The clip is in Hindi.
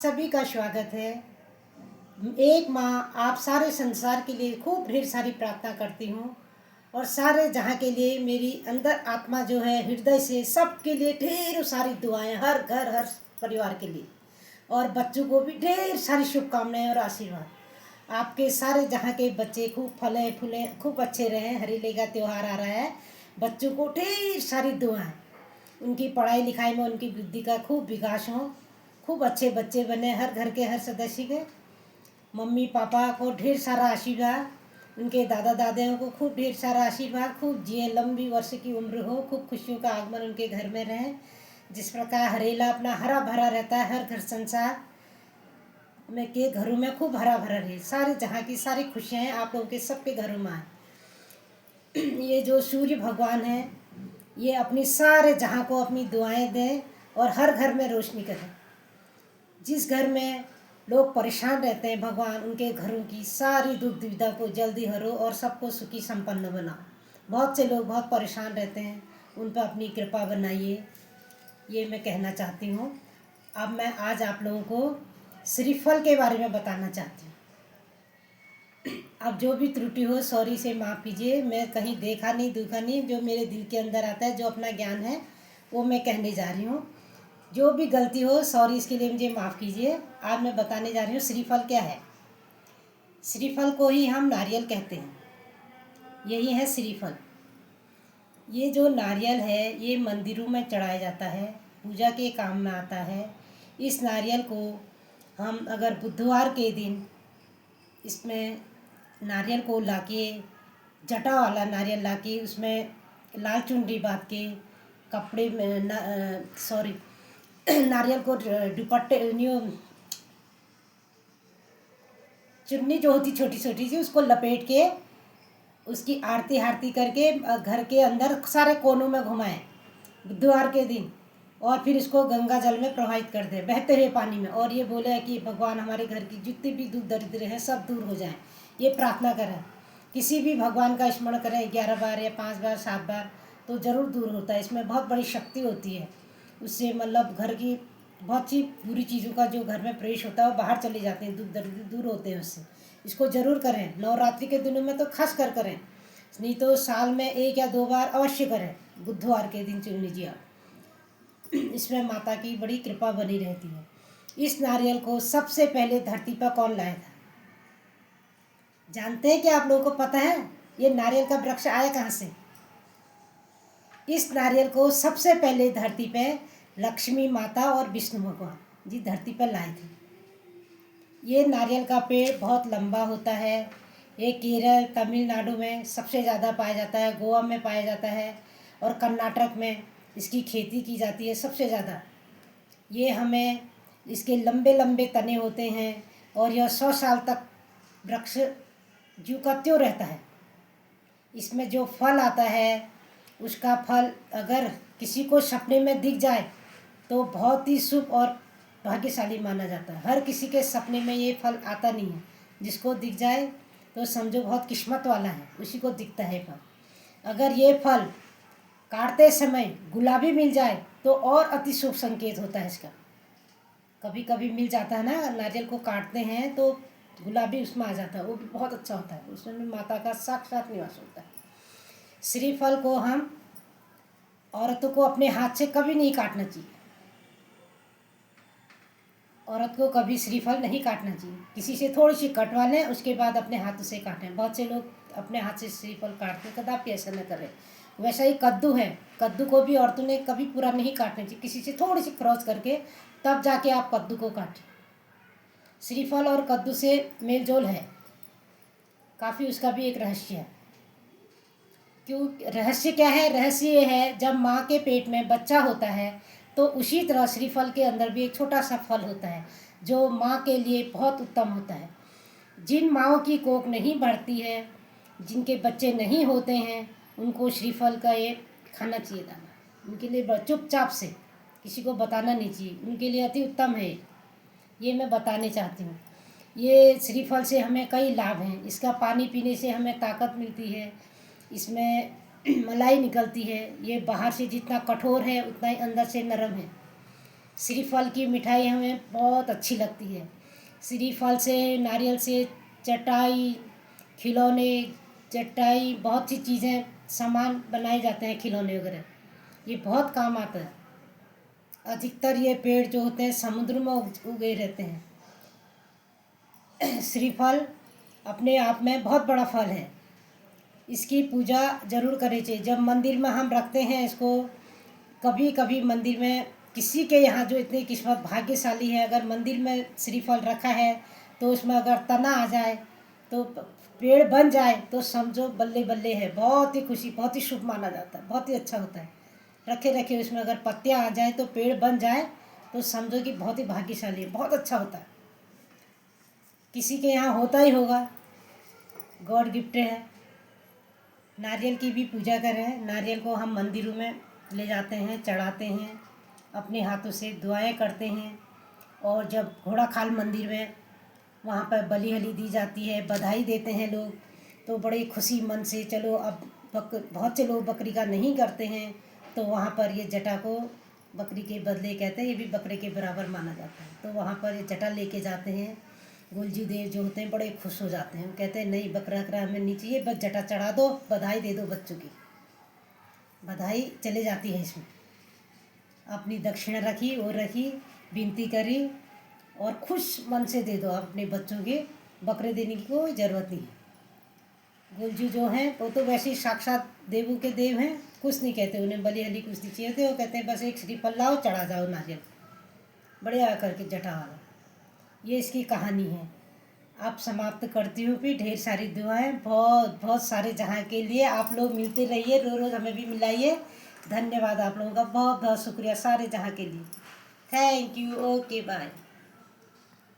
सभी का स्वागत है। एक माँ आप सारे संसार के लिए खूब ढेर सारी प्रार्थना करती हूँ और सारे जहाँ के लिए मेरी अंदर आत्मा जो है हृदय से सबके लिए ढेर सारी दुआएं, हर घर हर परिवार के लिए, और बच्चों को भी ढेर सारी शुभकामनाएं और आशीर्वाद। आपके सारे जहाँ के बच्चे खूब फले फूले खूब अच्छे रहें। हरेले का त्यौहार आ रहा है, बच्चों को ढेर सारी दुआएं, उनकी पढ़ाई लिखाई में उनकी बुद्धि का खूब विकास हो, खूब अच्छे बच्चे बने। हर घर के हर सदस्य के मम्मी पापा को ढेर सारा आशीर्वाद, उनके दादा दादियों को खूब ढेर सारा आशीर्वाद, खूब जिए, लंबी वर्ष की उम्र हो, खूब खुशियों का आगमन उनके घर में रहे। जिस प्रकार हरेला अपना हरा भरा रहता है, हर घर संसार में के घरों में खूब हरा भरा रहे। सारे जहाँ की सारी खुशियाँ हैं आप लोगों के सबके घरों में आए। ये जो सूर्य भगवान है, ये अपनी सारे जहाँ को अपनी दुआएं दें और हर घर में रोशनी करें। जिस घर में लोग परेशान रहते हैं, भगवान उनके घरों की सारी दुख दुविधा को जल्दी हरो और सबको सुखी संपन्न बनाओ। बहुत से लोग बहुत परेशान रहते हैं, उन पर अपनी कृपा बनाइए, ये मैं कहना चाहती हूँ। अब मैं आज आप लोगों को श्रीफल के बारे में बताना चाहती हूँ। अब जो भी त्रुटि हो सॉरी से माफ़ कीजिए, मैं कहीं देखा नहीं दुखा नहीं, जो मेरे दिल के अंदर आता है, जो अपना ज्ञान है वो मैं कहने जा रही हूँ। जो भी गलती हो सॉरी, इसके लिए मुझे माफ़ कीजिए। आज मैं बताने जा रही हूँ श्रीफल क्या है। श्रीफल को ही हम नारियल कहते हैं, यही है श्रीफल। ये जो नारियल है ये मंदिरों में चढ़ाया जाता है, पूजा के काम में आता है। इस नारियल को हम अगर बुधवार के दिन इसमें नारियल को लाके, जटा वाला नारियल लाके उसमें लाल चुनरी बांध के कपड़े में सॉरी नारियल को दुपट्टे चुन्नी जो होती छोटी छोटी सी, उसको लपेट के उसकी आरती हारती करके घर के अंदर सारे कोनों में घुमाएं बुधवार के दिन, और फिर इसको गंगा जल में प्रवाहित कर दें बहते हुए पानी में, और ये बोले कि भगवान हमारे घर की जितने भी दुख दरिद्र हैं सब दूर हो जाएं। ये प्रार्थना करें, किसी भी भगवान का स्मरण करें 11 बार या 5 बार 7 बार, तो ज़रूर दूर होता है। इसमें बहुत बड़ी शक्ति होती है, उससे मतलब घर की बहुत सी बुरी चीज़ों का जो घर में प्रवेश होता है वो बाहर चले जाते हैं, दुख दरिद्र दूर होते हैं उससे। इसको ज़रूर करें, नवरात्रि के दिनों में तो खास कर करें, नहीं तो साल में 1 या 2 बार अवश्य करें। बुधवार के दिन चुन लीजिए आप, इसमें माता की बड़ी कृपा बनी रहती है। इस नारियल को सबसे पहले धरती पर कौन लाया था, जानते हैं क्या? आप लोगों को पता है ये नारियल का वृक्ष आया कहाँ से? इस नारियल को सबसे पहले धरती पे लक्ष्मी माता और विष्णु भगवान जी धरती पर लाए थे। ये नारियल का पेड़ बहुत लंबा होता है। ये केरल तमिलनाडु में सबसे ज़्यादा पाया जाता है, गोवा में पाया जाता है, और कर्नाटक में इसकी खेती की जाती है सबसे ज़्यादा। ये हमें इसके लंबे लंबे तने होते हैं और यह 100 साल तक वृक्ष ज्यों का त्यों रहता है। इसमें जो फल आता है उसका फल अगर किसी को सपने में दिख जाए तो बहुत ही शुभ और भाग्यशाली माना जाता है। हर किसी के सपने में ये फल आता नहीं है, जिसको दिख जाए तो समझो बहुत किस्मत वाला है, उसी को दिखता है फल। अगर ये फल काटते समय गुलाबी मिल जाए तो और अति शुभ संकेत होता है इसका। कभी कभी मिल जाता है ना, नारियल को काटते हैं तो गुलाबी उसमें आ जाता है, वो भी बहुत अच्छा होता है, उसमें भी माता का साक्षात निवास होता है। श्रीफल को हम औरतों को अपने हाथ से कभी नहीं काटना चाहिए, औरत को कभी श्रीफल नहीं काटना चाहिए। किसी से थोड़ी सी कटवा लें, उसके बाद अपने हाथों से काटें। बहुत से लोग अपने हाथ से श्रीफल काटते हैं, कदापि ऐसा न करें। वैसा ही कद्दू है, कद्दू को भी औरतों ने कभी पूरा नहीं काटना चाहिए, किसी से थोड़ी सी क्रॉस करके तब जाके आप कद्दू को काटें। श्रीफल और कद्दू से मेल जोल है काफ़ी, उसका भी एक रहस्य है। क्यों रहस्य क्या है? रहस्य ये है, जब माँ के पेट में बच्चा होता है तो उसी तरह श्रीफल के अंदर भी एक छोटा सा फल होता है जो माँ के लिए बहुत उत्तम होता है। जिन माँओं की कोख नहीं बढ़ती है, जिनके बच्चे नहीं होते हैं, उनको श्रीफल का ये खाना चाहिए दाना। उनके लिए चुपचाप से, किसी को बताना नहीं चाहिए, उनके लिए अति उत्तम है। ये मैं बताने चाहती हूँ। ये श्रीफल से हमें कई लाभ हैं। इसका पानी पीने से हमें ताकत मिलती है, इसमें मलाई निकलती है। ये बाहर से जितना कठोर है उतना ही अंदर से नरम है। श्रीफल की मिठाई हमें बहुत अच्छी लगती है। श्रीफल से, नारियल से चटाई, खिलौने, चटाई, बहुत सी चीज़ें, सामान बनाए जाते हैं, खिलौने वगैरह। ये बहुत काम आता है। अधिकतर ये पेड़ जो होते हैं समुद्र में उगे रहते हैं। श्रीफल अपने आप में बहुत बड़ा फल है। इसकी पूजा ज़रूर करनी चाहिए। जब मंदिर में हम रखते हैं इसको, कभी कभी मंदिर में किसी के यहाँ जो इतनी किस्मत भाग्यशाली है, अगर मंदिर में श्रीफल रखा है तो उसमें अगर तना आ जाए तो पेड़ बन जाए तो समझो बल्ले बल्ले है। बहुत ही खुशी, बहुत ही शुभ माना जाता है, बहुत ही अच्छा होता है। रखे रखे उसमें अगर पत्तियाँ आ जाए तो पेड़ बन जाए तो समझो कि बहुत ही भाग्यशाली है, बहुत अच्छा होता है। किसी के यहाँ होता ही होगा, गॉड गिफ्ट है। नारियल की भी पूजा करें। नारियल को हम मंदिरों में ले जाते हैं, चढ़ाते हैं, अपने हाथों से दुआएं करते हैं। और जब घोड़ा खाल मंदिर में वहाँ पर बलि हली दी जाती है, बधाई देते हैं लोग, तो बड़े खुशी मन से, चलो अब बहुत से लोग बकरी का नहीं करते हैं तो वहाँ पर ये जटा को बकरी के बदले कहते हैं, ये भी बकरे के बराबर माना जाता है। तो वहाँ पर ये जटा लेके जाते हैं। गुलजी देव जो होते हैं बड़े खुश हो जाते हैं, कहते हैं नहीं बकरा वकरा हमें नहीं चाहिए, बस जटा चढ़ा दो, बधाई दे दो। बच्चों की बधाई चले जाती है इसमें। अपनी दक्षिणा रखी और रखी, विनती करी और खुश मन से दे दो अपने बच्चों के। बकरे देने की कोई ज़रूरत नहीं है। गुलजी जो हैं वो तो वैसे ही साक्षात देवों के देव हैं, कुछ नहीं कहते उन्हें बलि हली कुछ नहीं चाहिए थे। वो कहते हैं बस एक श्रीफल लाओ, चढ़ा जाओ नारियल, बड़े आकर के जटा वाला। ये इसकी कहानी है। अब समाप्त करती हूँ। भी ढेर सारी दुआएं बहुत बहुत सारे जहाँ के लिए। आप लोग मिलते रहिए, रोज़ हमें भी मिलाइए। धन्यवाद आप लोगों का, बहुत बहुत शुक्रिया सारे जहाँ के लिए। Thank you. Okay bye.